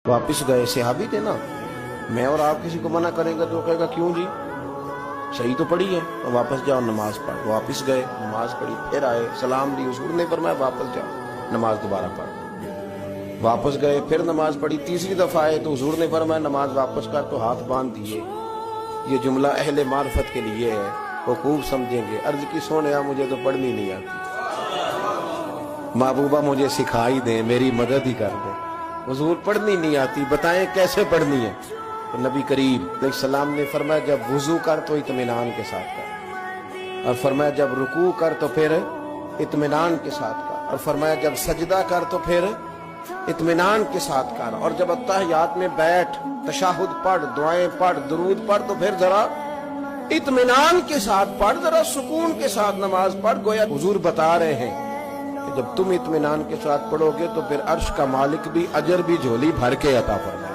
वापस गए सहाबी थे ना। मैं और आप किसी को मना करेंगे तो कहेगा क्यों जी, सही तो पढ़ी है, तो वापस जाओ नमाज पढ़। वापस गए, नमाज पढ़ी, फिर आए, सलाम दी, हुजूर ने फरमाया वापस जाओ नमाज दोबारा पढ़। वापस गए, फिर नमाज पढ़ी, तीसरी दफा आए तो हुजूर ने फरमाया नमाज वापस कर, तो हाथ बांध दिए। ये जुमला अहले मार्फत के लिए है, वो खूब समझेंगे। अर्ज की सोने मुझे तो पढ़नी नहीं आती, महबूबा मुझे सिखाई दे, मेरी मदद ही कर दे। हुजूर पढ़नी नहीं आती, बताएं कैसे पढ़नी है। तो नबी करीम सलाम ने फरमाया जब वुजू कर तो इत्मीनान के साथ कर, और फरमाया जब रुकू कर तो फिर इत्मीनान के साथ कर, और फरमाया जब सजदा कर तो फिर इत्मीनान के साथ कर, और जब अत्तहियात में बैठ तशहुद पढ़, दुआएं पढ़, दुरूद पढ़ तो फिर जरा इत्मीनान के साथ पढ़, जरा सुकून के साथ नमाज पढ़। गोया हुजूर बता रहे हैं जब तुम इत्मीनान के साथ पढ़ोगे तो फिर अर्श का मालिक भी अजर भी झोली भर के अता फरमाएगा।